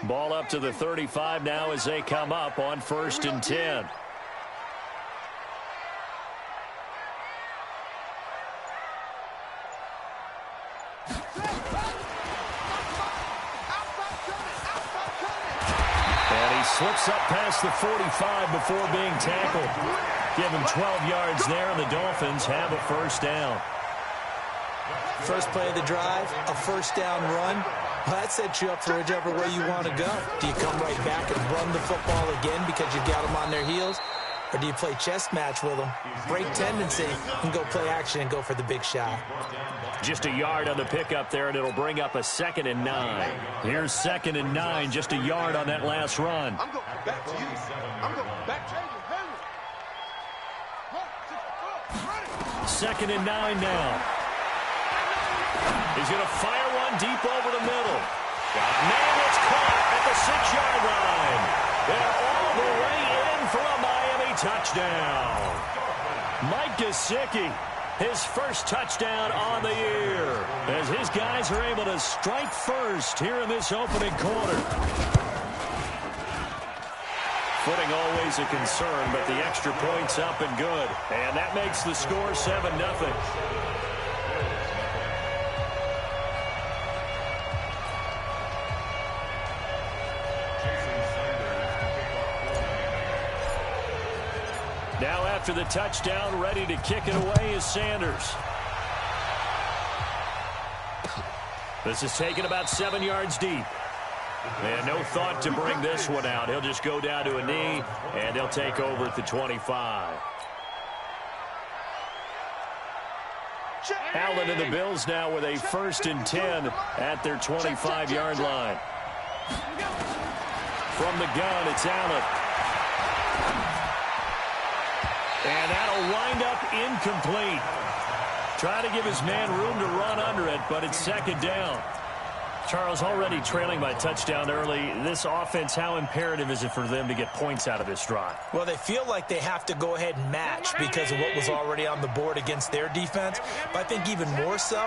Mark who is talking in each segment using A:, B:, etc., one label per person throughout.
A: Ball up to the 35 now as they come up on 1st and 10. Slips up past the 45 before being tackled. Give him 12 yards there, and the Dolphins have a first down.
B: First play of the drive, a first down run. Well, that sets you up for whichever way you want to go. Do you come right back and run the football again because you've got them on their heels? Or do you play chess match with them, break tendency, and go play action and go for the big shot?
A: Just a yard on the pickup there, and it'll bring up a 2nd and 9. Here's 2nd and 9, just a yard on that last run.
C: I'm going back to you. I'm going back to you.
A: 2nd and 9 now. He's going to fire one deep over the middle. Man, it's caught at the 6-yard line. And all the way in for a Miami touchdown. Mike Gesicki, his first touchdown on the year, as his guys are able to strike first here in this opening quarter. Footing always a concern, but the extra point's up and good. And that makes the score 7-0. Now after the touchdown, ready to kick it away is Sanders. This is taken about 7 yards deep. And no thought to bring this one out. He'll just go down to a knee, and they'll take over at the 25. Allen and the Bills now with a 1st and 10 at their 25-yard line. From the gun, it's Allen. And that'll wind up incomplete. Try to give his man room to run under it, but it's 2nd down. Charles, already trailing by touchdown early. This offense, how imperative is it for them to get points out of this drive?
B: Well, they feel like they have to go ahead and match because of what was already on the board against their defense. But I think even more so,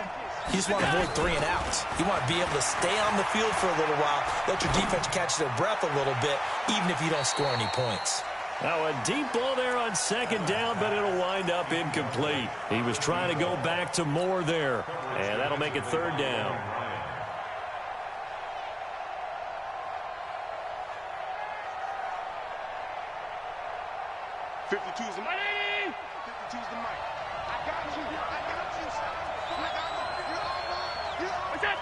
B: you just want to avoid 3 and outs. You want to be able to stay on the field for a little while, let your defense catch their breath a little bit, even if you don't score any points.
A: Now a deep ball there on 2nd down, but it'll wind up incomplete. He was trying to go back to more there, and that'll make it 3rd down.
C: "52's the mic. 52's the mic. I got you. I got you. You're all right.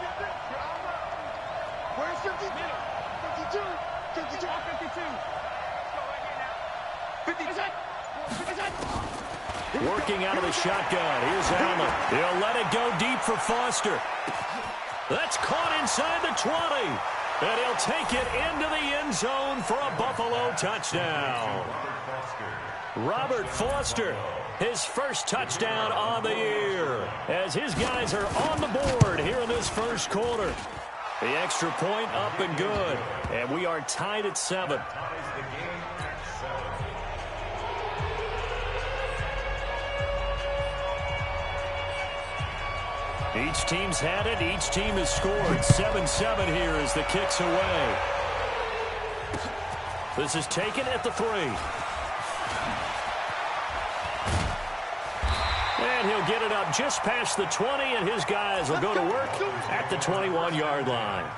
C: You're all right. Where's 52? 52. 52. 52. 50.
A: Working out of the shotgun. Here's Allen. He'll let it go deep for Foster. That's caught inside the 20. And he'll take it into the end zone for a Buffalo touchdown. Robert Foster, his first touchdown on the year, as his guys are on the board here in this first quarter. The extra point up and good, and we are tied at 7. Each team's had it. Each team has scored. 7-7 here as the kick's away. This is taken at the 3. And he'll get it up just past the 20, and his guys will go to work at the 21-yard line.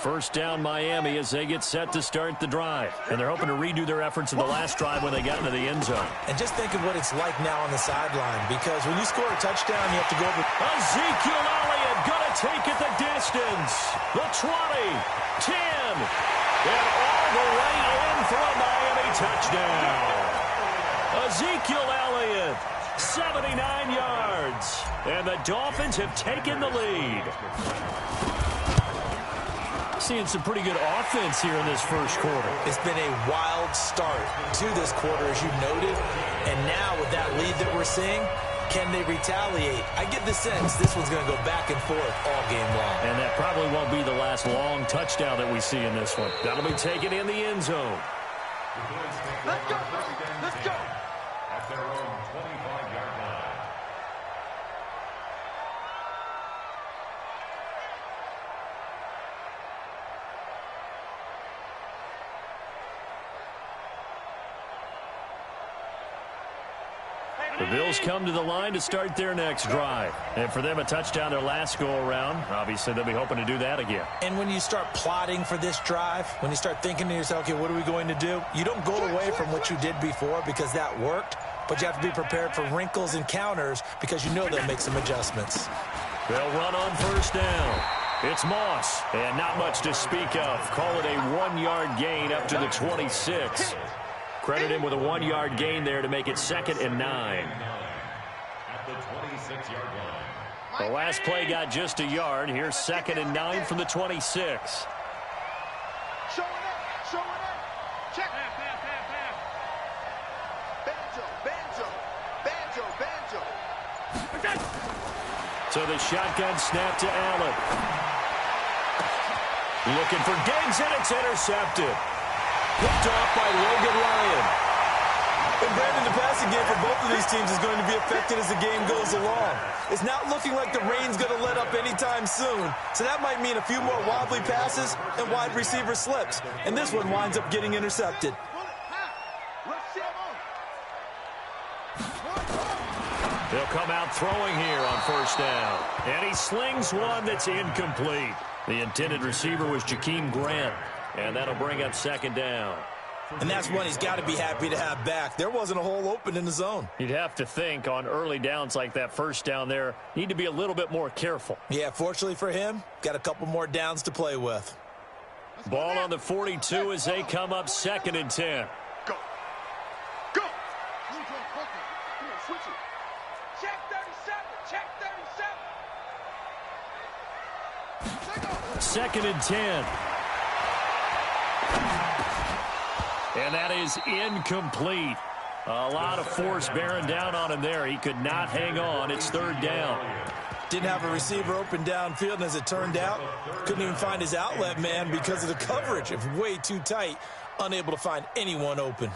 A: First down Miami as they get set to start the drive. And they're hoping to redo their efforts in the last drive when they got into the end zone.
B: And just think of what it's like now on the sideline, because when you score a touchdown, you have to go over.
A: Ezekiel Elliott going to take it the distance. The 20, 10, and all the way in for a Miami touchdown. Ezekiel Elliott, 79 yards. And the Dolphins have taken the lead. Seeing some pretty good offense here in this first quarter.
B: It's been a wild start to this quarter, as you noted. And now with that lead that we're seeing, can they retaliate? I get the sense this one's going to go back and forth all game long.
A: And that probably won't be the last long touchdown that we see in this one. That'll be taken in the end zone.
C: Let's go. Let's go.
D: at their own 25-yard line.
A: The Bills come to the line to start their next drive. And for them, a touchdown their last go-around. Obviously, they'll be hoping to do that again.
B: And when you start plotting for this drive, when you start thinking to yourself, okay, what are we going to do? You don't go away from what you did before because that worked, but you have to be prepared for wrinkles and counters because you know they'll make some adjustments.
A: They'll run on first down. It's Moss, and not much to speak of. Call it a 1-yard gain up to the 26. Credit him with a 1-yard gain there to make it 2nd and 9.
D: At the 26-yard line.
A: The last play got just a yard. Here's 2nd and 9 from the 26.
C: Showing up, showing up. Check. Banjo.
A: So the shotgun snap to Allen. Looking for Diggs, and it's intercepted. Picked off by Logan Ryan.
B: And Brandon, the passing game for both of these teams is going to be affected as the game goes along. It's not looking like the rain's going to let up anytime soon. So that might mean a few more wobbly passes and wide receiver slips. And this one winds up getting intercepted.
A: They'll come out throwing here on first down. And he slings one that's incomplete. The intended receiver was Jakeem Grant. And that'll bring up 2nd down.
B: And that's one he's got to be happy to have back. There wasn't a hole open in the zone.
A: You'd have to think on early downs like that first down there, need to be a little bit more careful.
B: Yeah, fortunately for him, got a couple more downs to play with.
A: Ball on the 42 as they come up 2nd and 10.
C: Go. Go. Come on, switch it. Check 37. Check 37.
A: 2nd and 10. And that is incomplete. A lot of force bearing down on him there. He could not hang on. It's 3rd down.
B: Didn't have a receiver open downfield, and as it turned out, couldn't even find his outlet man because of the coverage. It was way too tight, unable to find anyone open.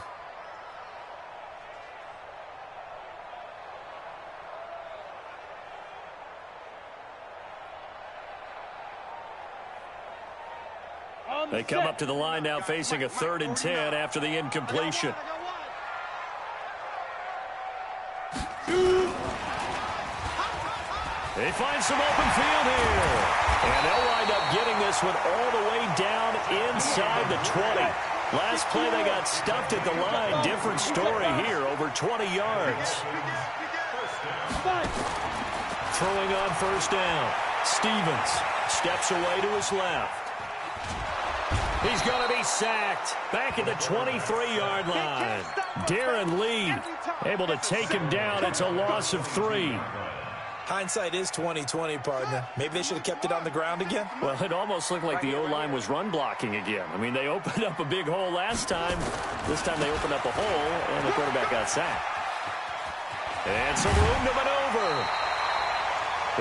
A: They come up to the line now facing a 3rd and 10 after the incompletion. They find some open field here. And they'll wind up getting this one all the way down inside the 20. Last play they got stuffed at the line. Different story here, over 20 yards. Throwing on first down. Stevens steps away to his left. He's going to be sacked back at the 23-yard line. Darren Lee able to take him down. It's a loss of 3.
B: Hindsight is 20/20, partner. Maybe they should have kept it on the ground again.
A: Well, it almost looked like the O-line was run blocking again. I mean, they opened up a big hole last time. This time they opened up a hole, and the quarterback got sacked. And some room to maneuver.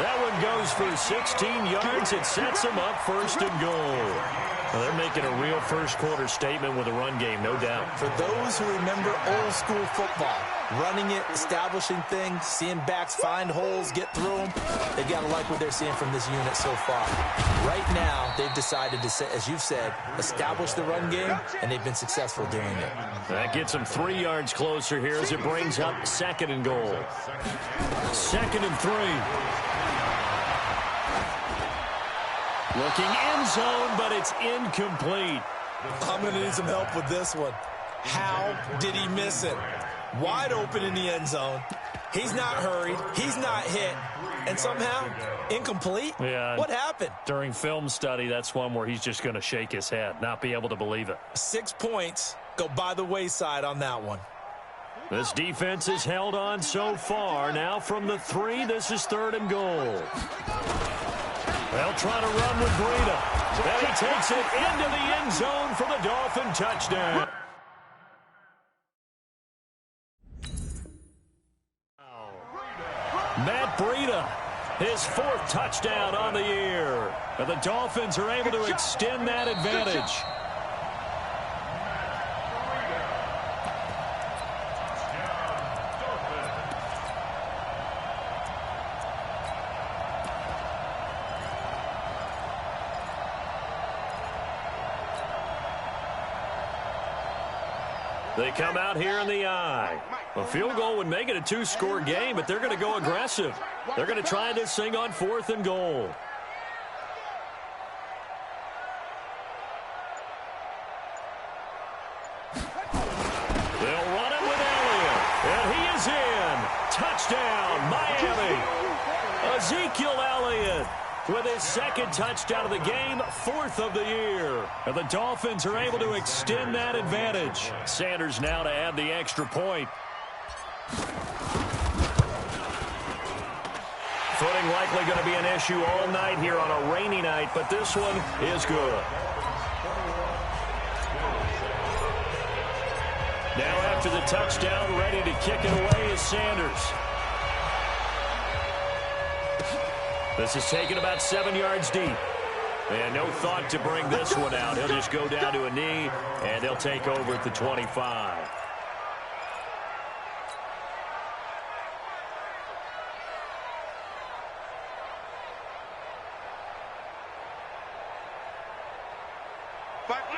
A: That one goes for 16 yards. It sets them up 1st and goal. Well, they're making a real first-quarter statement with a run game, no doubt.
B: For those who remember old-school football, running it, establishing things, seeing backs find holes, get through them, they've got to like what they're seeing from this unit so far. Right now, they've decided to, as you've said, establish the run game, and they've been successful doing it.
A: That gets them 3 yards closer here as it brings up 2nd and goal. 2nd and 3. Looking end zone, but it's incomplete.
B: I'm going to need some help with this one. How did he miss it? Wide open in the end zone. He's not hurried. He's not hit. And somehow, incomplete?
A: Yeah.
B: What happened?
A: During film study, that's one where he's just going to shake his head, not be able to believe it.
B: 6 points go by the wayside on that one.
A: This defense has held on so far. Now from the 3, this is 3rd and goal. They'll try to run with Breida. And he takes it into the end zone for the Dolphin touchdown. Matt Breida, his 4th touchdown on the year. And the Dolphins are able to extend that advantage. They come out here in the eye. A field goal would make it a two-score game, but they're going to go aggressive. They're going to try this thing on 4th and goal. They'll run it with Elliott, and he is in. Touchdown, Miami. Ezekiel Elliott with his second touchdown of the game, 4th of the year. And the Dolphins are able to extend that advantage. Sanders now to add the extra point. Footing likely going to be an issue all night here on a rainy night, but this one is good. Now after the touchdown, ready to kick it away is Sanders. This is taken about 7 yards deep. And no thought to bring this one out. He'll just go down to a knee, and they'll take over at the 25.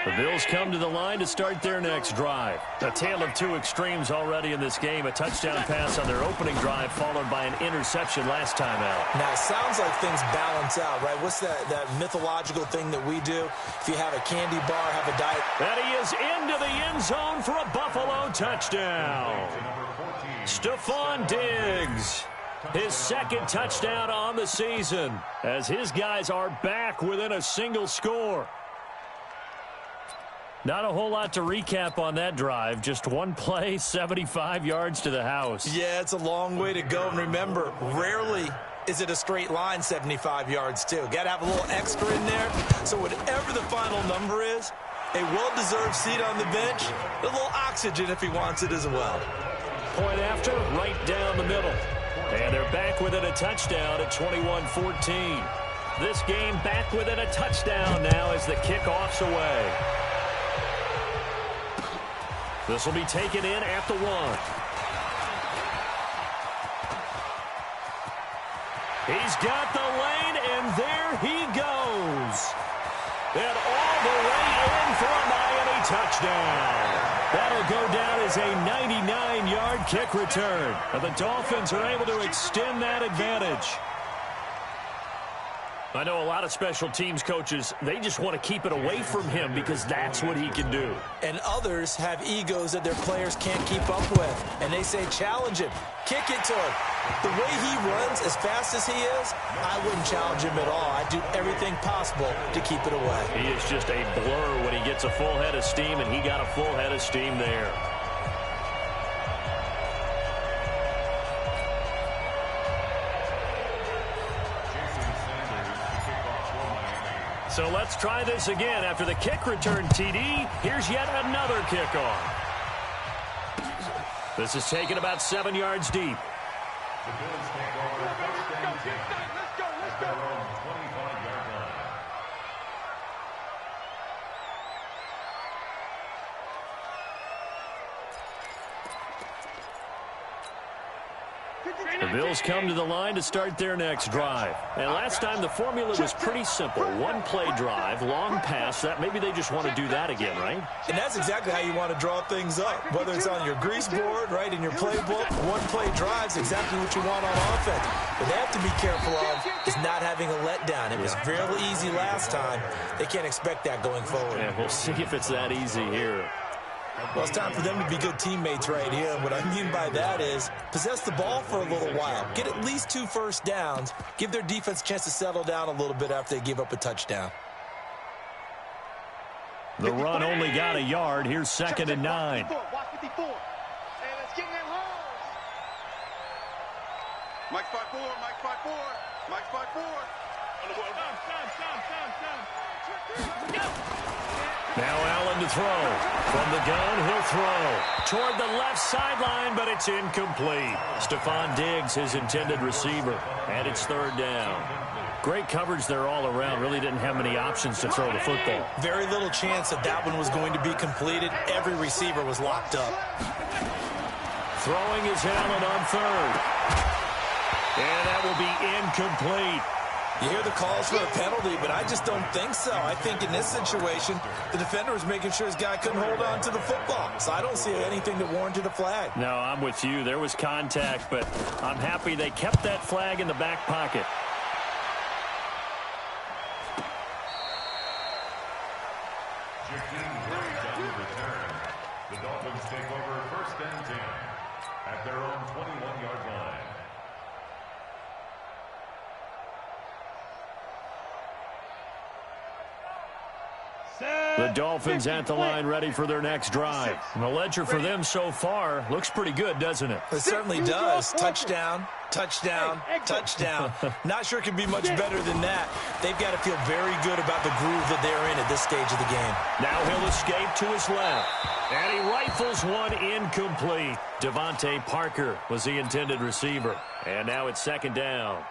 A: The Bills come to the line to start their next drive. A tale of two extremes already in this game. A touchdown pass on their opening drive, followed by an interception last time out.
B: Now, it sounds like things balance out, right? What's that mythological thing that we do? If you have a candy bar, have a diet.
A: And he is into the end zone for a Buffalo touchdown. Stephon Diggs, his second touchdown on the season, as his guys are back within a single score. Not a whole lot to recap on that drive. Just one play, 75 yards to the house.
B: Yeah, it's a long way to go. And remember, rarely is it a straight line 75 yards, too. Got to have a little extra in there. So whatever the final number is, a well-deserved seat on the bench, a little oxygen if he wants it as well.
A: Point after, right down the middle. And they're back within a touchdown at 21-14. This game back within a touchdown now as the kickoff's away. This will be taken in at the 1. He's got the lane, and there he goes. And all the way in for a Miami touchdown. That'll go down as a 99-yard kick return. And the Dolphins are able to extend that advantage. I know a lot of special teams coaches, they just want to keep it away from him because that's what he can do.
B: And others have egos that their players can't keep up with. And they say, challenge him. Kick it to him. The way he runs as fast as he is, I wouldn't challenge him at all. I'd do everything possible to keep it away.
A: He is just a blur when he gets a full head of steam, and he got a full head of steam there. So let's try this again. After the kick return TD, here's yet another kickoff. This is taken about 7 yards deep.
D: The Bills take over first down 10 at their own 25-yard line.
A: The Bills come to the line to start their next drive. And last time the formula was pretty simple. One play drive, long pass. That maybe they just want to do that again, right?
B: And that's exactly how you want to draw things up. Whether it's on your grease board, right, in your playbook, one play drive's exactly what you want on offense. What they have to be careful of is not having a letdown. It was fairly easy last time. They can't expect that going forward.
A: Yeah, we'll see if it's that easy here.
B: Well, it's time for them to be good teammates right here. What I mean by that is possess the ball for a little while. Get at least 2 first downs. Give their defense a chance to settle down a little bit after they give up a touchdown.
A: The run only got a yard. Here's 2nd and 9.
C: Watch 54. And it's getting in home. Mike 5-4, Mike 5-4, Mike 5-4.
A: Now Allen to throw. From the gun, he'll throw. Toward the left sideline, but it's incomplete. Stephon Diggs, his intended receiver. And it's 3rd down. Great coverage there all around. Really didn't have many options to throw the football.
B: Very little chance that that one was going to be completed. Every receiver was locked up.
A: Throwing is Allen on 3rd. And that will be incomplete.
B: You hear the calls for a penalty, but I just don't think so. I think in this situation, the defender was making sure his guy couldn't hold on to the football. So I don't see anything that warranted a flag.
A: No, I'm with you. There was contact, but I'm happy they kept that flag in the back pocket.
D: The Dolphins take over 1st and 10 at their own 21-yard line.
A: The Dolphins at the line ready for their next drive. And the ledger for them so far looks pretty good, doesn't it?
B: It certainly does. Touchdown, touchdown, touchdown. Not sure it could be much better than that. They've got to feel very good about the groove that they're in at this stage of the game.
A: Now he'll escape to his left. And he rifles one incomplete. Devontae Parker was the intended receiver. And now it's 2nd down.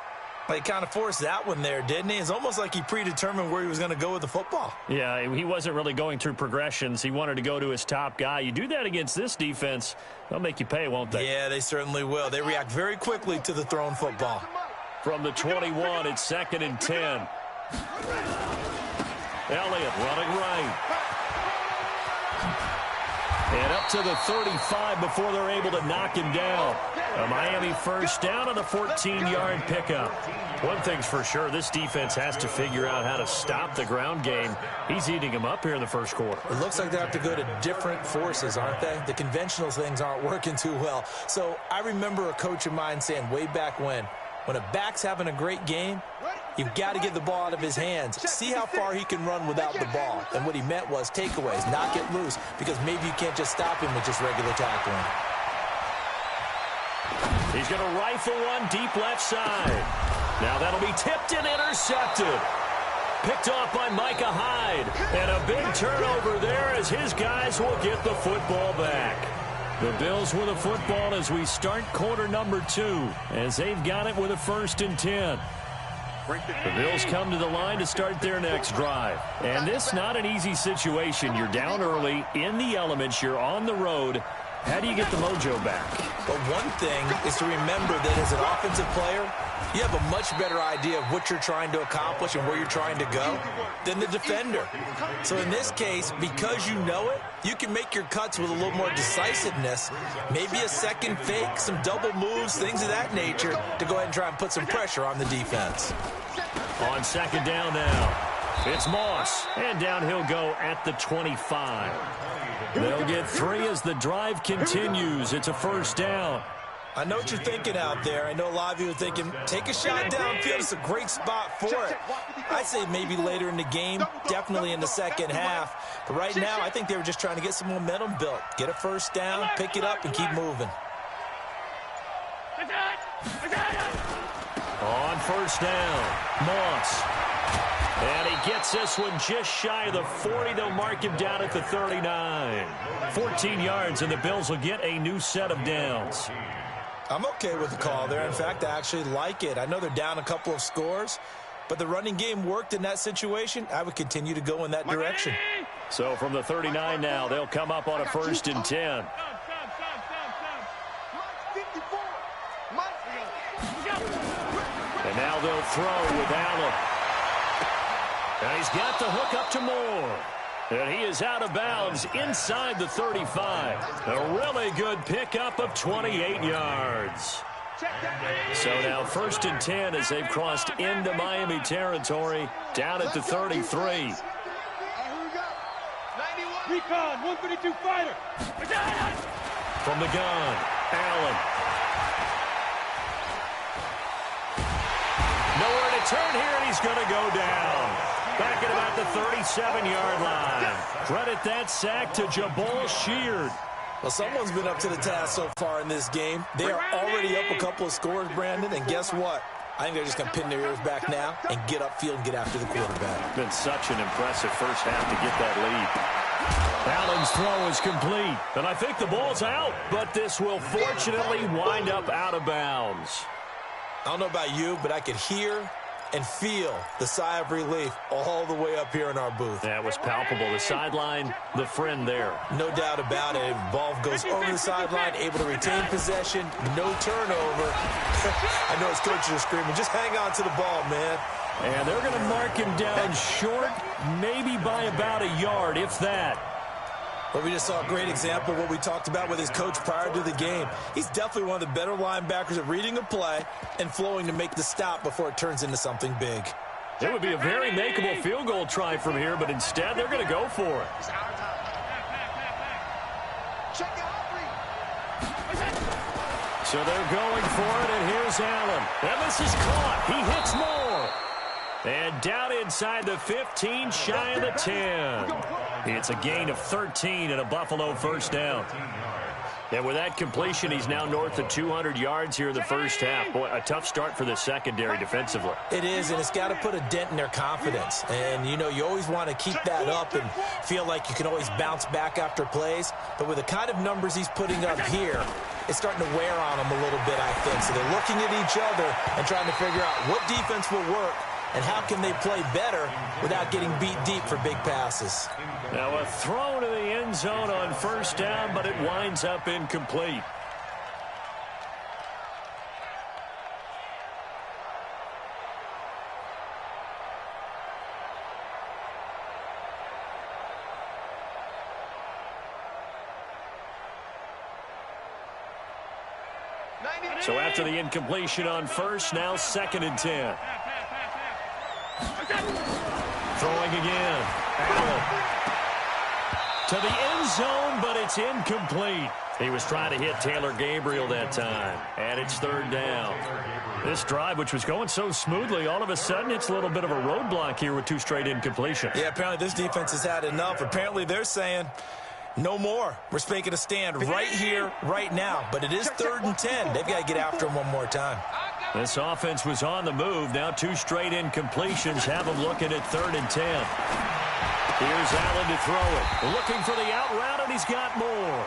B: He kind of forced that one there, didn't he? It's almost like he predetermined where he was going to go with the football.
A: Yeah, he wasn't really going through progressions. He wanted to go to his top guy. You do that against this defense, they'll make you pay, won't they?
B: Yeah, they certainly will. They react very quickly to the thrown football.
A: From the 21, it's 2nd and 10. Elliott running right. And up to the 35 before they're able to knock him down. A Miami 1st down on a 14-yard pickup. One thing's for sure, this defense has to figure out how to stop the ground game. He's eating them up here in the 1st quarter.
B: It looks like they have to go to different forces, aren't they? The conventional things aren't working too well. So I remember a coach of mine saying way back when a back's having a great game, you've got to get the ball out of his hands. See how far he can run without the ball. And what he meant was takeaways, not get loose, because maybe you can't just stop him with just regular tackling.
A: He's going to rifle one deep left side. Now that'll be tipped and intercepted. Picked off by Micah Hyde. And a big turnover there as his guys will get the football back. The Bills with the football as we start quarter number 2, as they've got it with a 1st and 10. The Bills come to the line to start their next drive. And this not an easy situation. You're down early, in the elements, you're on the road. How do you get the mojo back?
B: But one thing is to remember that as an offensive player, you have a much better idea of what you're trying to accomplish and where you're trying to go than the defender. So in this case, because you know it, you can make your cuts with a little more decisiveness, maybe a second fake, some double moves, things of that nature, to go ahead and try and put some pressure on the defense.
A: On 2nd down now, it's Moss, and down he'll go at the 25. They'll get 3 as the drive continues. It's a 1st down.
B: I know what you're thinking out there. I know a lot of you are thinking, take a shot downfield. It's a great spot for it. I'd say maybe later in the game, definitely in the 2nd half. But right now, I think they were just trying to get some momentum built. Get a 1st down, pick it up, and keep moving.
A: On 1st down, Moss. And he gets this one just shy of the 40. They'll mark him down at the 39. 14 yards, and the Bills will get a new set of downs.
B: I'm okay with the call there. In fact, I actually like it. I know they're down a couple of scores, but the running game worked in that situation. I would continue to go in that direction.
A: So from the 39 now, they'll come up on a 1st and 10. And now they'll throw with Allen. And he's got the hook up to Moore. And he is out of bounds inside the 35. A really good pickup of 28 yards. So now 1st and 10 as they've crossed into Miami territory, down at the 33.
C: Recon, 152 fighter.
A: From the gun, Allen. Nowhere to turn here, and he's going to go down. Back at about the 37-yard line. Credit that sack to Jabal Sheard.
B: Well, someone's been up to the task so far in this game. They are already up a couple of scores, Brandon, and guess what? I think they're just going to pin their ears back now and get upfield and get after the quarterback.
A: Been such an impressive first half to get that lead. Allen's throw is complete, and I think the ball's out, but this will fortunately wind up out of bounds.
B: I don't know about you, but I could hear and feel the sigh of relief all the way up here in our booth.
A: That was palpable. The sideline, the friend there.
B: No doubt about it. Ball goes over the sideline, able to retain possession, no turnover. I know his coaches are screaming, just hang on to the ball, man.
A: And they're going to mark him down short, maybe by about a yard, if that.
B: Well, we just saw a great example of what we talked about with his coach prior to the game. He's definitely one of the better linebackers at reading a play and flowing to make the stop before it turns into something big.
A: It would be a very makeable field goal try from here, but instead they're going to go for it. So they're going for it, and here's Allen. And this is caught. He hits more. And down inside the 15, shy of the 10. It's a gain of 13 and a Buffalo first down. And with that completion, he's now north of 200 yards here in the first half. Boy, a tough start for the secondary defensively.
B: It is, and it's got to put a dent in their confidence. And, you know, you always want to keep that up and feel like you can always bounce back after plays. But with the kind of numbers he's putting up here, it's starting to wear on them a little bit, I think. So they're looking at each other and trying to figure out what defense will work and how can they play better without getting beat deep for big passes.
A: Now a throw to the end zone on first down, but it winds up incomplete. So after the incompletion on first, now 2nd and 10. Throwing again. Allen. To the end zone, but it's incomplete. He was trying to hit Taylor Gabriel that time. And it's 3rd down. This drive, which was going so smoothly, all of a sudden it's a little bit of a roadblock here with 2 straight incompletions.
B: Yeah, apparently this defense has had enough. Apparently they're saying, no more. We're making a stand right here, right now. But it is 3rd and 10. They've got to get after him one more time.
A: This offense was on the move. Now 2 straight incompletions have them looking at 3rd and 10. Here's Allen to throw it. Looking for the out route, and he's got more.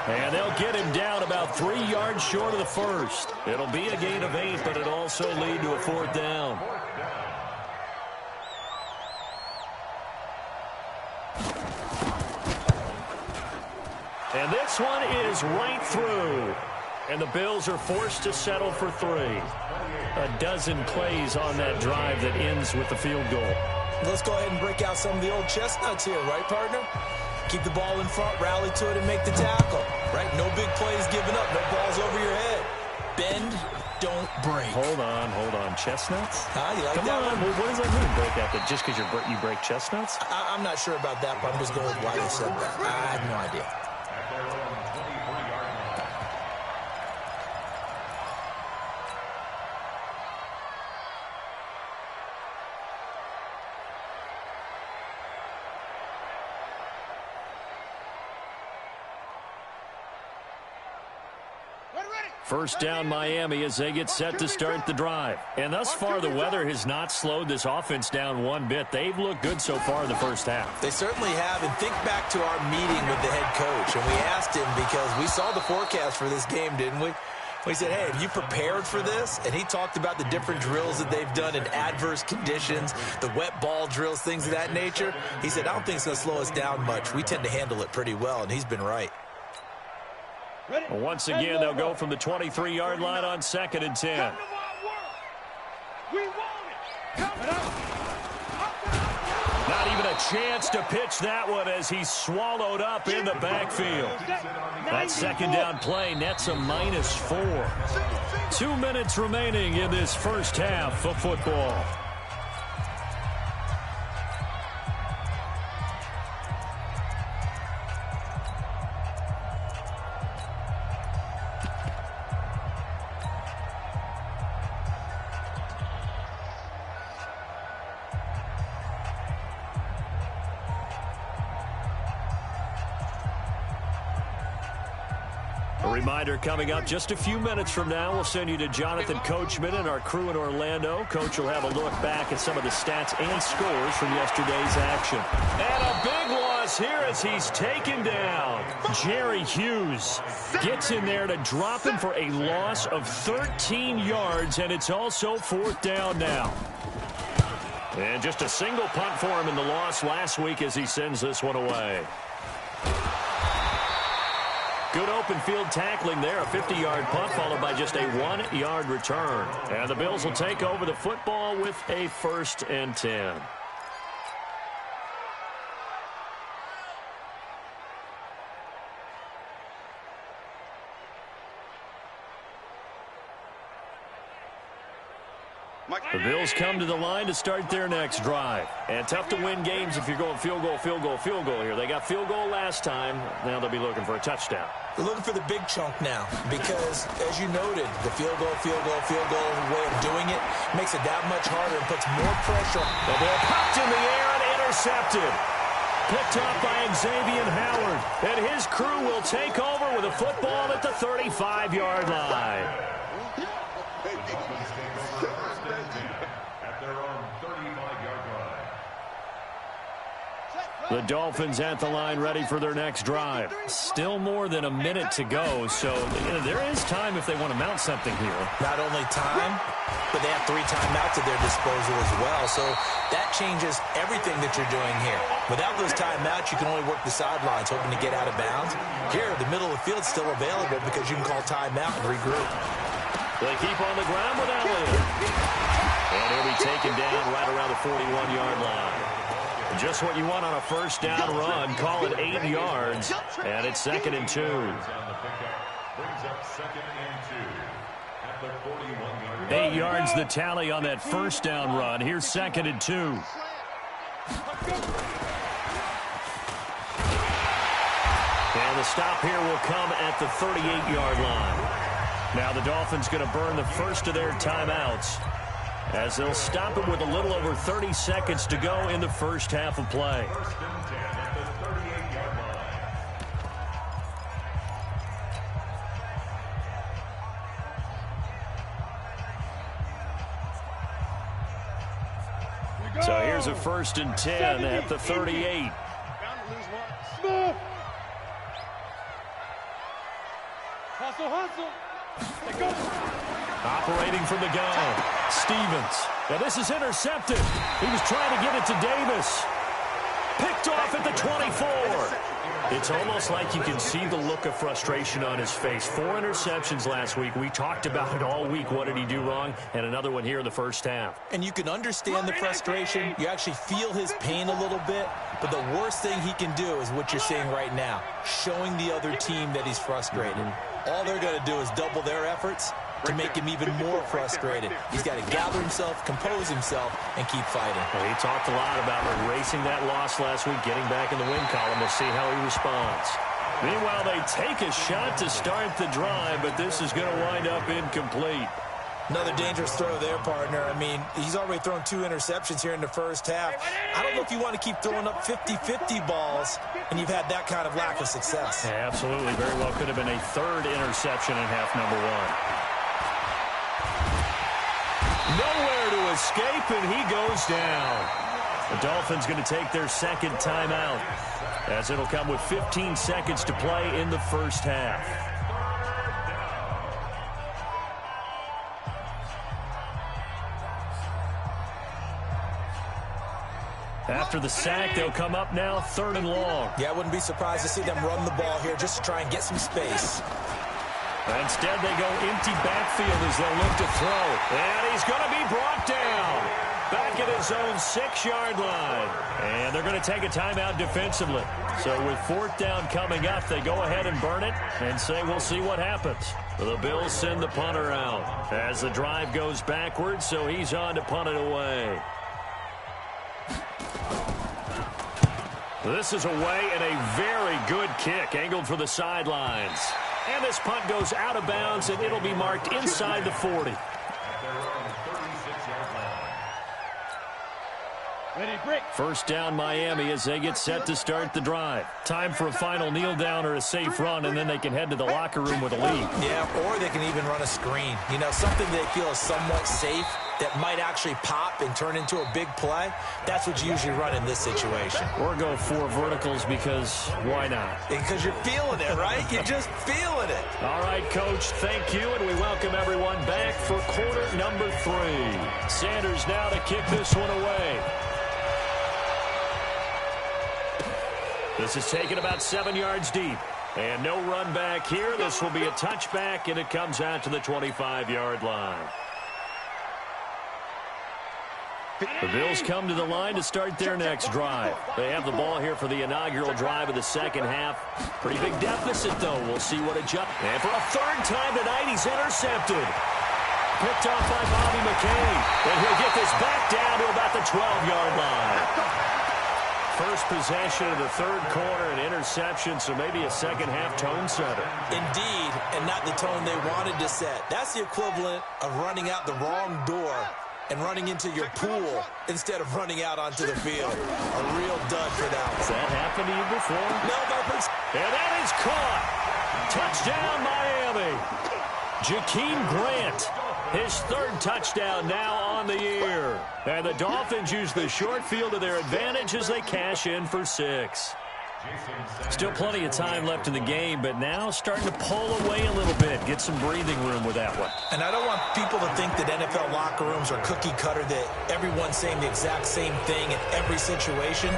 A: And they'll get him down about 3 yards short of the first. It'll be a gain of 8, but it'll also lead to a 4th down. And this one is right through. And the Bills are forced to settle for 3. A dozen plays on that drive that ends with the field goal.
B: Let's go ahead and break out some of the old chestnuts here, right, partner? Keep the ball in front, rally to it, and make the tackle, right? No big plays given up, no balls over your head. Bend, don't break.
A: Hold on. Chestnuts?
B: You like
A: Come
B: that
A: on.
B: one?
A: What does that mean, break out? That just because you break chestnuts?
B: I'm not sure about that, but I'm just going with why they said that. I have no idea.
A: First down Miami as they get set to start the drive. And thus far, the weather has not slowed this offense down one bit. They've looked good so far in the first half.
B: They certainly have. And think back to our meeting with the head coach. And we asked him because we saw the forecast for this game, didn't we? We said, hey, have you prepared for this? And he talked about the different drills that they've done in adverse conditions, the wet ball drills, things of that nature. He said, I don't think it's going to slow us down much. We tend to handle it pretty well, and he's been right.
A: Once again, they'll go from the 23-yard line on 2nd and 10. Not even a chance to pitch that one as he's swallowed up in the backfield. That 2nd down play nets a -4. 2 minutes remaining in this first half of football. Reminder coming up just a few minutes from now. We'll send you to Jonathan Coachman and our crew in Orlando. Coach will have a look back at some of the stats and scores from yesterday's action. And a big loss here as he's taken down. Jerry Hughes gets in there to drop him for a loss of 13 yards, and it's also 4th down now. And just a single punt for him in the loss last week as he sends this one away. Good open field tackling there. A 50-yard punt followed by just a 1-yard return. And the Bills will take over the football with a 1st and 10. The Bills come to the line to start their next drive. And tough to win games if you're going field goal, field goal, field goal here. They got field goal last time. Now they'll be looking for a touchdown.
B: They're looking for the big chunk now because, as you noted, the field goal way of doing it makes it that much harder and puts more pressure.
A: The ball popped in the air and intercepted. Picked up by Xavier Howard. And his crew will take over with a football at the 35-yard line.
D: At their own 35-yard line.
A: The Dolphins at the line ready for their next drive. Still more than a minute to go, so there is time if they want to mount something here.
B: Not only time, but they have 3 timeouts at their disposal as well, so that changes everything that you're doing here. Without those timeouts, you can only work the sidelines, hoping to get out of bounds. Here, the middle of the field is still available because you can call timeout and regroup.
A: They keep on the ground with Elliott. And he'll be taken down right around the 41-yard line. Just what you want on a first down run. Call it 8 yards. And it's 2nd and 2.
D: Brings up 2nd and 2 at the 41-yard line.
A: 8 yards the tally on that first down run. Here's 2nd and 2. And the stop here will come at the 38-yard line. Now the Dolphins going to burn the first of their timeouts as they'll stop it with a little over 30 seconds to go in the first half of play.
D: 1st and 10 at the 38-yard line.
A: So here's a 1st and 10 at the 38.
C: Smith. Hustle.
A: Operating from the gun, Stevens. Now this is intercepted. He was trying to get it to Davis. Picked off at the 24. It's almost like you can see the look of frustration on his face. 4 interceptions last week. We talked about it all week. What did he do wrong? And another one here in the first half.
B: And you can understand the frustration. You actually feel his pain a little bit. But the worst thing he can do is what you're seeing right now, showing the other team that he's frustrated. All they're going to do is double their efforts to make him even more frustrated. He's got to gather himself, compose himself, and keep fighting.
A: Well, he talked a lot about erasing that loss last week, getting back in the win column. We'll see how he responds. Meanwhile, they take a shot to start the drive, but this is going to wind up incomplete.
B: Another dangerous throw there, partner. I mean, he's already thrown 2 interceptions here in the first half. I don't know if you want to keep throwing up 50-50 balls, and you've had that kind of lack of success.
A: Yeah, absolutely. Very well could have been a 3rd interception in half number 1. Nowhere to escape, and he goes down. The Dolphins going to take their 2nd timeout, as it'll come with 15 seconds to play in the first half. After the sack, they'll come up now 3rd and long.
B: Yeah, I wouldn't be surprised to see them run the ball here just to try and get some space.
A: Instead, they go empty backfield as they'll look to throw. And he's going to be brought down back at his own 6-yard line. And they're going to take a timeout defensively. So with 4th down coming up, they go ahead and burn it and say we'll see what happens. The Bills send the punter out as the drive goes backwards, so he's on to punt it away. This is away and a very good kick angled for the sidelines. And this punt goes out of bounds, and it'll be marked inside the 40. First down Miami as they get set to start the drive. Time for a final kneel down or a safe run, and then they can head to the locker room with a lead.
B: Yeah, or they can even run a screen. You know, something they feel is somewhat safe that might actually pop and turn into a big play. That's what you usually run in this situation.
A: Or go 4 verticals because why not?
B: Because you're feeling it, right? You're just feeling it.
A: All right, Coach, thank you, and we welcome everyone back for quarter number 3. Sanders now to kick this one away. This is taken about 7 yards deep. And no run back here. This will be a touchback, and it comes out to the 25-yard line. The Bills come to the line to start their next drive. They have the ball here for the inaugural drive of the second half. Pretty big deficit, though. We'll see what adjusts. And for a third time tonight, he's intercepted. Picked off by Bobby McCain. And he'll get this back down to about the 12-yard line. First possession of the third quarter, an interception, so maybe a second-half tone setter.
B: Indeed, and not the tone they wanted to set. That's the equivalent of running out the wrong door and running into your pool instead of running out onto the field. A real dud for that one.
A: Has that happened to you before?
B: No, Bumpers.
A: And that is caught. Touchdown, Miami. Jakeem Grant, his third touchdown now on the year. And the Dolphins use the short field to their advantage as they cash in for 6. Still plenty of time left in the game, but now starting to pull away a little bit, get some breathing room with that one.
B: And I don't want people to think that NFL locker rooms are cookie cutter, that everyone's saying the exact same thing in every situation.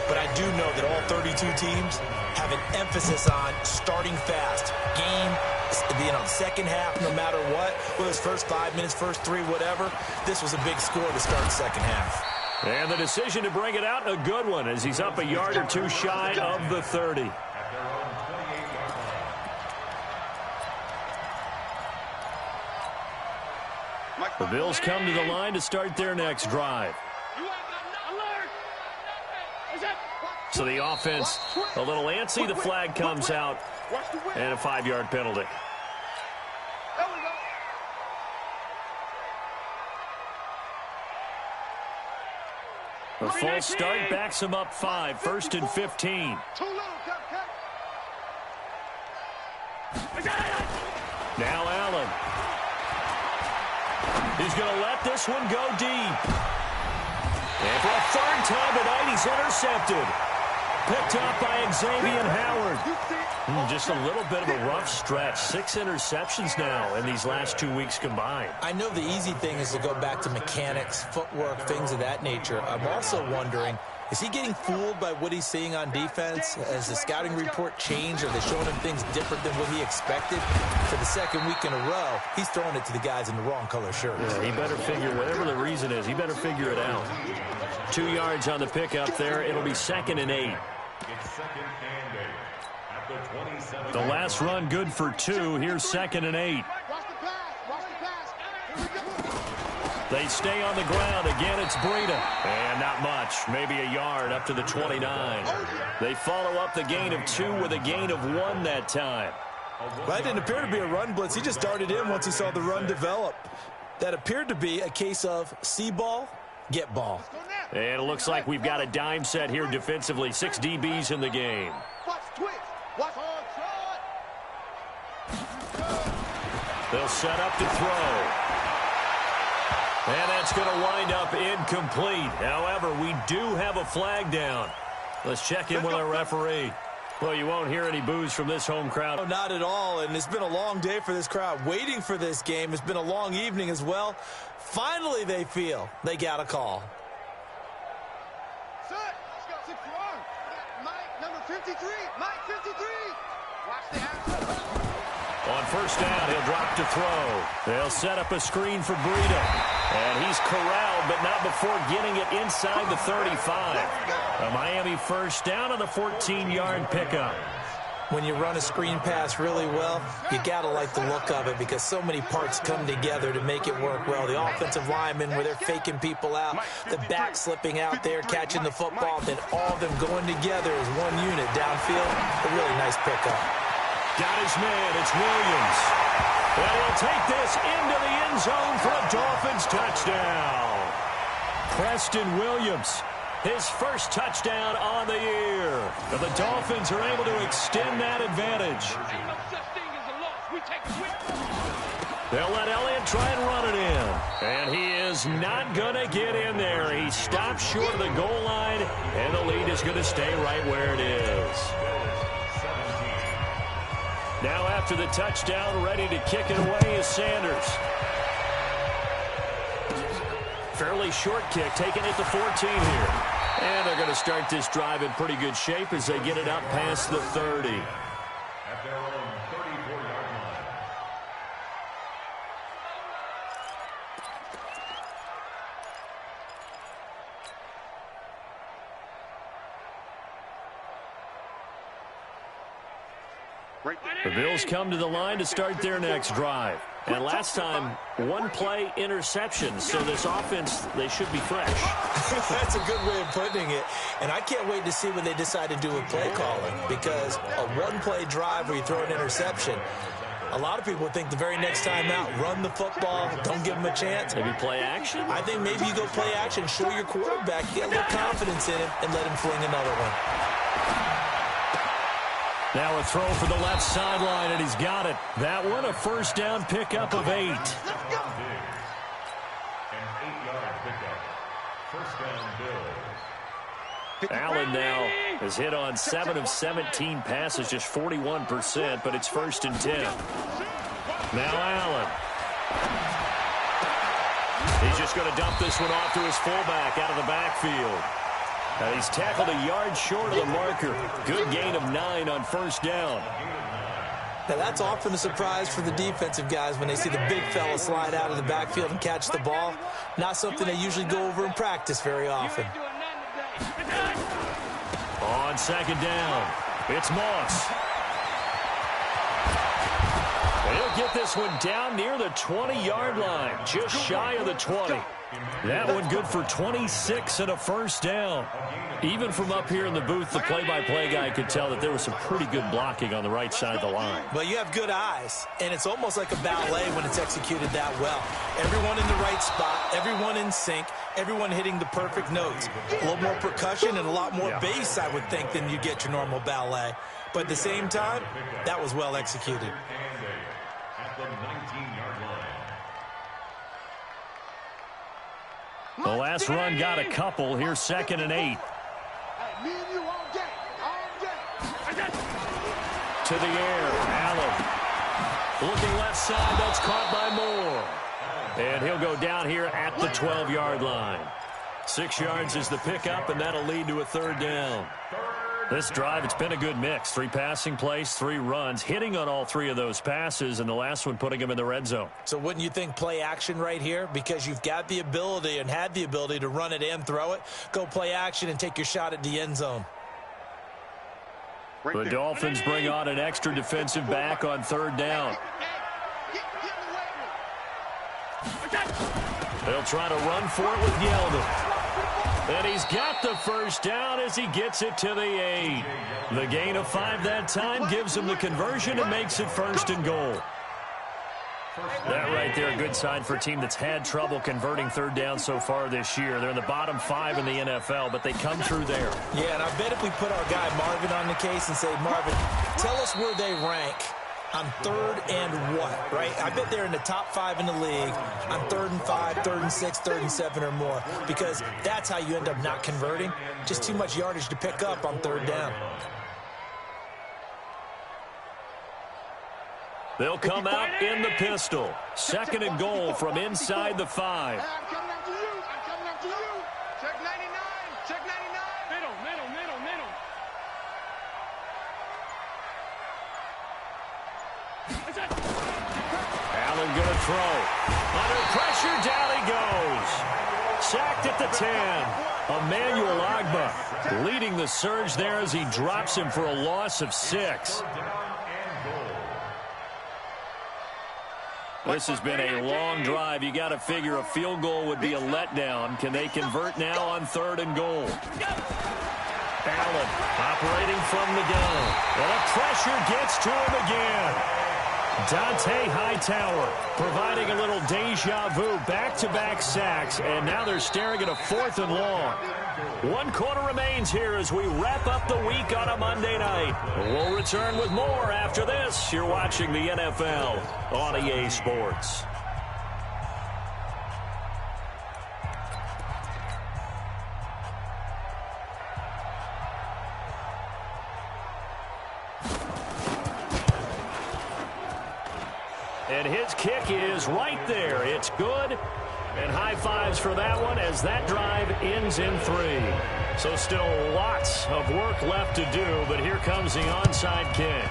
B: But I do know that all 32 teams have an emphasis on starting fast. Game, second half, no matter what. Whether it's first 5 minutes, first 3, whatever. This was a big score to start the second half.
A: And the decision to bring it out, a good one, as he's up a yard or two shy of the 30. The Bills come to the line to start their next drive. So the offense a little antsy. The flag comes out, and a 5-yard penalty. A full start backs him up 5, 1st and 15. Now Allen. He's going to let this one go deep. And for a third time tonight, he's intercepted. Picked up by Xavier Howard. Just a little bit of a rough stretch. 6 interceptions now in these last 2 weeks combined.
B: I know the easy thing is to go back to mechanics, footwork, things of that nature. I'm also wondering, is he getting fooled by what he's seeing on defense? Has the scouting report changed? Are they showing him things different than what he expected? For the second week in a row, he's throwing it to the guys in the wrong color shirts.
A: Yeah, he better figure, whatever the reason is, he better figure it out. 2 yards on the pickup there. It'll be 2nd and 8.
D: It's 2nd and 8. At the 27.
A: The last run good for 2. Here's 2nd and 8. They stay on the ground. Again, it's Breida. And not much. Maybe a yard up to the 29. They follow up the gain of 2 with a gain of 1 that time.
B: Well, that didn't appear to be a run blitz. He just darted in once he saw the run develop. That appeared to be a case of see ball, get ball.
A: And it looks like we've got a dime set here defensively. 6 DBs in the game. They'll set up to throw. And that's going to wind up incomplete. However, we do have a flag down. Let's check in with our referee. Well, you won't hear any boos from this home crowd.
B: No, not at all, and it's been a long day for this crowd. Waiting for this game. It's been a long evening as well. Finally, they feel they got a call.
C: Sir, let's go. Mike, number 53. Mike, 53. Watch the action.
A: On first down, he'll drop to throw. They'll set up a screen for Breida. And he's corralled, but not before getting it inside the 35. A Miami first down on the 14-yard pickup.
B: When you run a screen pass really well, you got to like the look of it because so many parts come together to make it work well. The offensive linemen, where they're faking people out, the back slipping out there, catching the football, then all of them going together as one unit downfield. A really nice pickup.
A: Got his man. It's Williams. And he'll take this into the end zone for a Dolphins touchdown. Preston Williams, his first touchdown on the year. And the Dolphins are able to extend that advantage. They'll let Elliott try and run it in. And he is not going to get in there. He stopped short of the goal line, and the lead is going to stay right where it is. Now after the touchdown, ready to kick it away is Sanders. Fairly short kick, taking it to 14 here. And they're going to start this drive in pretty good shape as they get it up past the 30.
D: at their own 34-yard line.
A: The Bills come to the line to start their next drive. And last time, one-play interception. So this offense, they should be fresh.
B: That's a good way of putting it. And I can't wait to see what they decide to do with play calling. Because a one-play drive where you throw an interception, a lot of people think the very next time out, run the football, don't give them a chance.
A: Maybe play action?
B: I think maybe you go play action, show your quarterback, get a little confidence in him, and let him fling another one.
A: Now a throw for the left sideline, and he's got it. That one, a first down pickup of 8.
D: An 8-yard pickup. First down, Bills.
A: Allen now has hit on 7 of 17 passes, just 41%, but it's 1st and 10. Now Allen. He's just going to dump this one off to his fullback out of the backfield. And he's tackled a yard short of the marker. Good gain of 9 on first down.
B: Now, that's often a surprise for the defensive guys when they see the big fella slide out of the backfield and catch the ball. Not something they usually go over in practice very often.
A: On second down, it's Moss. He'll get this one down near the 20-yard line, just shy of the 20. That one good for 26 and a first down. Even from up here in the booth, the play-by-play guy could tell that there was some pretty good blocking on the right side of the line.
B: Well, you have good eyes, and it's almost like a ballet when it's executed that well. Everyone in the right spot, everyone in sync, everyone hitting the perfect notes. A little more percussion and a lot more bass, I would think, than you get your normal ballet. But at the same time, that was well executed.
D: At the 19-yard line.
A: The last run got a couple. Here's 2nd and 8.
C: Hey, me and you all day. All day.
A: To the air, Allen. Looking left side, that's caught by Moore. And he'll go down here at the 12-yard line. 6 yards is the pickup, and that'll lead to a 3rd down. This drive, it's been a good mix. 3 passing plays, 3 runs, hitting on all 3 of those passes, and the last one putting him in the red zone. So
B: wouldn't you think play action right here? Because you've got the ability and had the ability to run it and throw it. Go play action and take your shot at the end zone.
A: The Dolphins bring on an extra defensive back on 3rd down. They'll try to run for it with Yeldon. And he's got the first down as he gets it to the 8. The gain of 5 that time gives him the conversion and makes it 1st and goal. That right there, a good sign for a team that's had trouble converting 3rd down so far this year. They're in the bottom 5 in the NFL, but they come through there.
B: Yeah, and I bet if we put our guy Marvin on the case and say, Marvin, tell us where they rank on 3rd and what, right? I bet they're in the top 5 in the league on 3rd and 5, 3rd and 6, 3rd and 7 or more, because that's how you end up not converting. Just too much yardage to pick up on 3rd down.
A: They'll come out in the pistol. 2nd and goal from inside the 5.
C: I'm coming after you. I'm coming after you. Check 99. Check 99. Middle.
A: Allen gonna throw. Under pressure, down he goes. Sacked at the 10. Emmanuel Ogbah leading the surge there as he drops him for a loss of 6. This has been a long drive. You got to figure a field goal would be a letdown. Can they convert now on 3rd and goal? Allen operating from the gun. And the pressure gets to him again. Dante Hightower providing a little deja vu, back-to-back sacks, and now they're staring at a 4th and long. 1 quarter remains here as we wrap up the week on a Monday night. We'll return with more after this. You're watching the NFL on EA Sports. And his kick is right there. It's good. And high fives for that one as that drive ends in 3. So still lots of work left to do, but here comes the onside kick.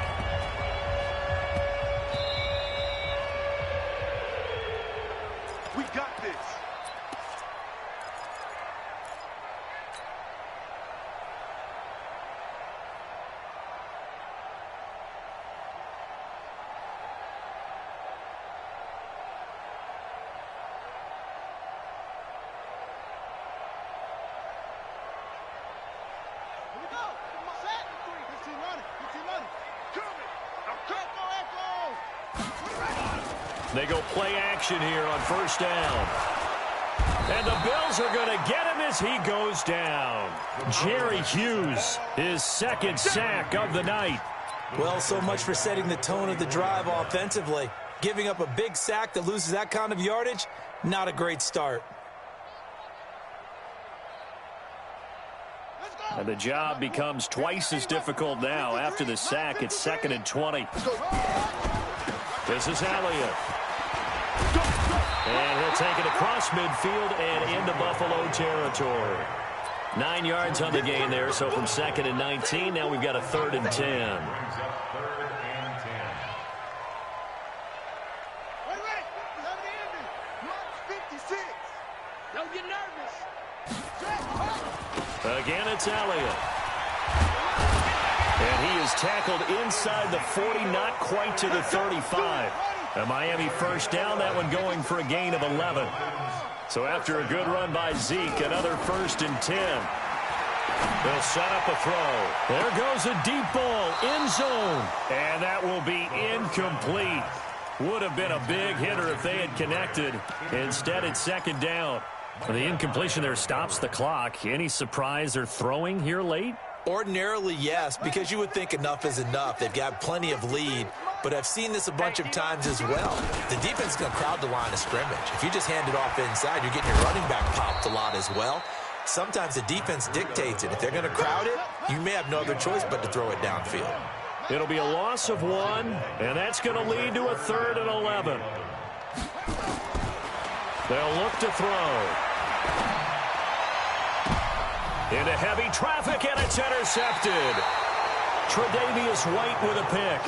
A: They go play action here on first down. And the Bills are going to get him as he goes down. Jerry Hughes, his second sack of the night.
B: Well, so much for setting the tone of the drive offensively. Giving up a big sack that loses that kind of yardage, not a great start.
A: And the job becomes twice as difficult now. After the sack, it's 2nd and 20. This is Elliott. And he'll take it across midfield and into Buffalo territory. 9 yards on the gain there, so from 2nd and 19, now we've got a 3rd and 10. Again, it's Elliott. And he is tackled inside the 40, not quite to the 35. A Miami first down, that one going for a gain of 11. So after a good run by Zeke, another 1st and 10. They'll set up a throw. There goes a deep ball, end zone. And that will be incomplete. Would have been a big hitter if they had connected. Instead, it's 2nd down. The incompletion there stops the clock. Any surprise they're throwing here late?
B: Ordinarily, yes, because you would think enough is enough. They've got plenty of lead, but I've seen this a bunch of times as well. The defense is going to crowd the line of scrimmage. If you just hand it off inside, you're getting your running back popped a lot as well. Sometimes the defense dictates it. If they're going to crowd it, you may have no other choice but to throw it downfield.
A: It'll be a loss of 1, and that's going to lead to a 3rd and 11. They'll look to throw. Into heavy traffic, and it's intercepted. Tre'Davious White with a pick.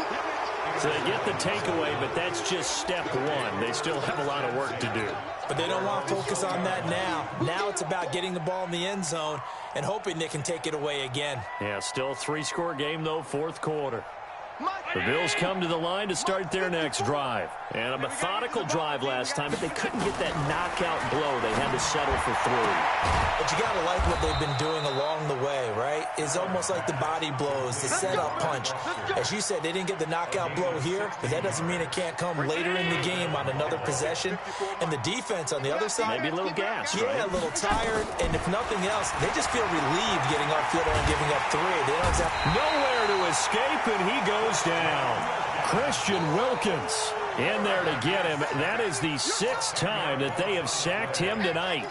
A: So they get the takeaway, but that's just step 1. They still have a lot of work to do.
B: But they don't want to focus on that now. Now it's about getting the ball in the end zone and hoping they can take it away again.
A: Yeah, still 3-score game, though, 4th quarter. The Bills come to the line to start their next drive. And a methodical drive last time, but they couldn't get that knockout blow. They had to settle for 3.
B: But you got to like what they've been doing along the way, right? It's almost like the body blows, the setup punch. As you said, they didn't get the knockout blow here, but that doesn't mean it can't come later in the game on another possession. And the defense on the other side,
A: maybe a little gas,
B: yeah,
A: right?
B: A little tired. And if nothing else, they just feel relieved getting off field and giving up 3. They don't exactly
A: nowhere to escape, and he goes down. Christian Wilkins in there to get him. That is the 6th time that they have sacked him tonight.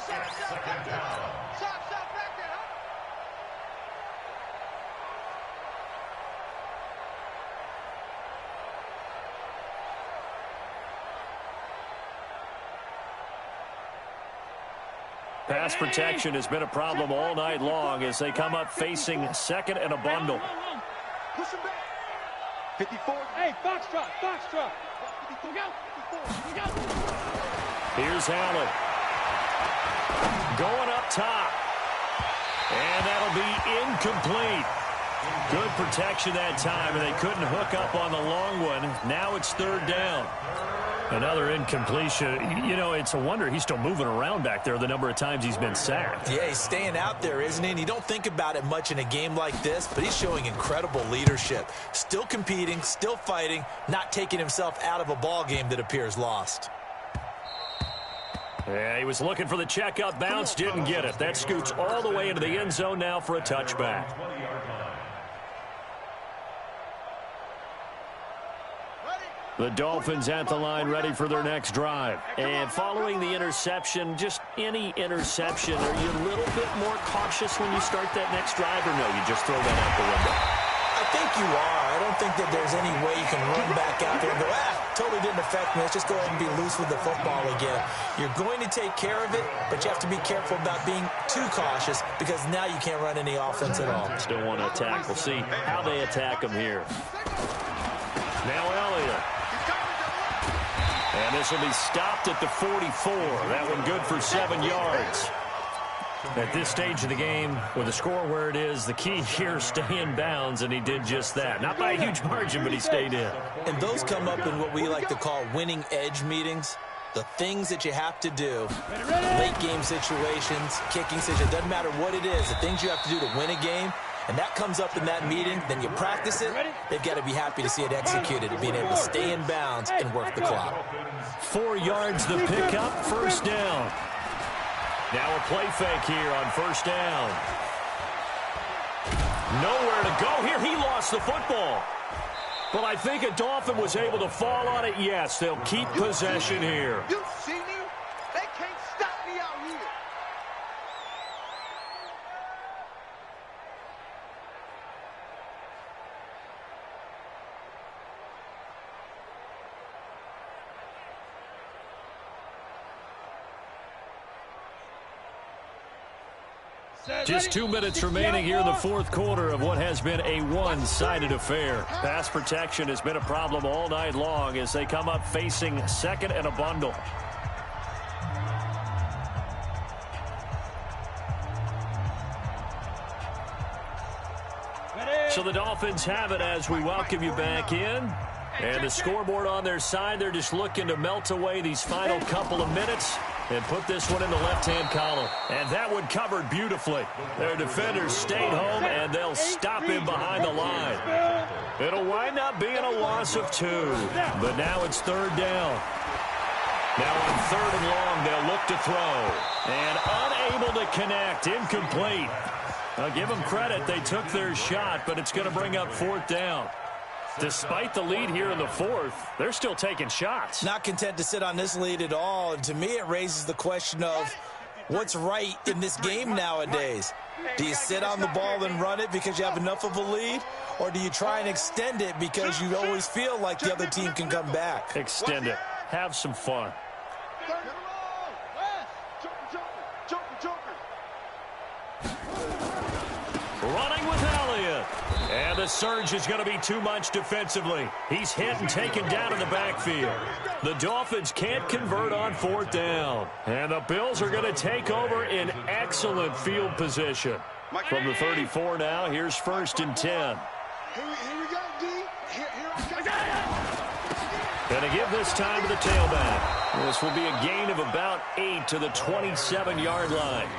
A: Pass protection has been a problem all night long as they come up facing 2nd and a bundle.
C: Push him back. 54.
E: Hey, Foxtrot, Foxtrot. Look out. Look out.
A: Here's Allen. Going up top. And that'll be incomplete. Good protection that time, and they couldn't hook up on the long one. Now it's 3rd down. Another incompletion. You know, it's a wonder he's still moving around back there the number of times he's been sacked.
B: Yeah, he's staying out there, isn't he? And you don't think about it much in a game like this, but he's showing incredible leadership. Still competing, still fighting, not taking himself out of a ball game that appears lost.
A: Yeah, he was looking for the checkup bounce, didn't get it. That scoots all the way into the end zone now for a touchback. The Dolphins at the line ready for their next drive. And following the interception, just any interception, are you a little bit more cautious when you start that next drive, or no, you just throw that out the window?
B: I think you are. I don't think that there's any way you can run back out there and go, totally didn't affect me. Let's just go ahead and be loose with the football again. You're going to take care of it, but you have to be careful about being too cautious because now you can't run any offense at all.
A: Still want to attack. We'll see how they attack him here. Now Elliott. And this will be stopped at the 44. That one good for 7 yards. At this stage of the game, with the score where it is, the key here is stay in bounds, and he did just that. Not by a huge margin, but he stayed in.
B: And those come up in what we like to call winning edge meetings. The things that you have to do, late game situations, kicking situations, doesn't matter what it is, the things you have to do to win a game, and that comes up in that meeting, then you practice it, they've got to be happy to see it executed, being able to stay in bounds and work the clock.
A: 4 yards the pickup, first down. Now a play fake here on first down. Nowhere to go here. He lost the football. But I think a Dolphin was able to fall on it. Yes, they'll keep possession here.
C: You see me? They can't stop me out here.
A: Just 2 minutes remaining here in the fourth quarter of what has been a one-sided affair. Pass protection has been a problem all night long as they come up facing second and a bundle. So the Dolphins have it as we welcome you back in. And the scoreboard on their side, they're just looking to melt away these final couple of minutes and put this one in the left-hand column. And that one covered beautifully. Their defenders stayed home, and they'll stop him behind the line. It'll wind up being a loss of 2. But now it's third down. Now on third and long, they'll look to throw. And unable to connect, incomplete. I'll give them credit. They took their shot, but it's going to bring up fourth down. Despite the lead here in the fourth, they're still taking shots.
B: Not content to sit on this lead at all. And to me, it raises the question of what's right in this game nowadays. Do you sit on the ball and run it because you have enough of a lead? Or do you try and extend it because you always feel like the other team can come back?
A: Extend it. Have some fun. Running with Elliott. And the surge is going to be too much defensively. He's hit and taken down in the backfield. The Dolphins can't convert on fourth down. And the Bills are going to take over in excellent field position. From the 34 now, here's first and 10.
C: Here we go, D.
A: And to give this time to the tailback. This will be a gain of about 8 to the 27-yard line.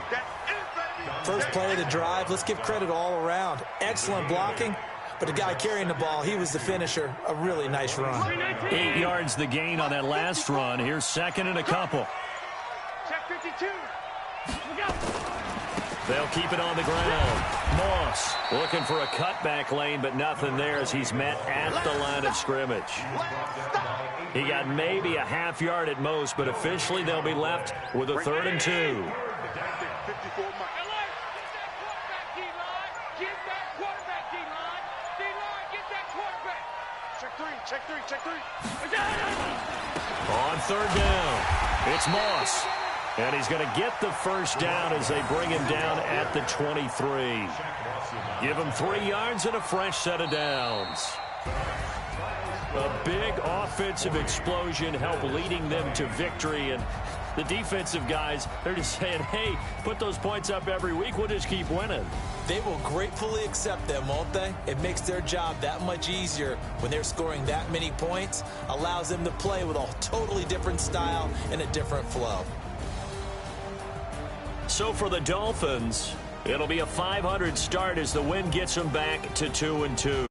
B: First play of the drive, let's give credit all around. Excellent blocking, but the guy carrying the ball, he was the finisher. A really nice run.
A: 8 yards the gain on that last run. Here's second and a couple.
E: Check 52. Look out.
A: They'll keep it on the ground. Moss looking for a cutback lane, but nothing there as he's met at the line of scrimmage. He got maybe a half yard at most, but officially they'll be left with a 3rd and 2.
C: 54 miles. Check three.
A: On third down, it's Moss. And he's going to get the first down as they bring him down at the 23. Give him 3 yards and a fresh set of downs. A big offensive explosion helped leading them to victory. And the defensive guys, they're just saying, hey, put those points up every week. We'll just keep winning.
B: They will gratefully accept them, won't they? It makes their job that much easier when they're scoring that many points. Allows them to play with a totally different style and a different flow.
A: So for the Dolphins, it'll be a 500 start as the win gets them back to 2-2.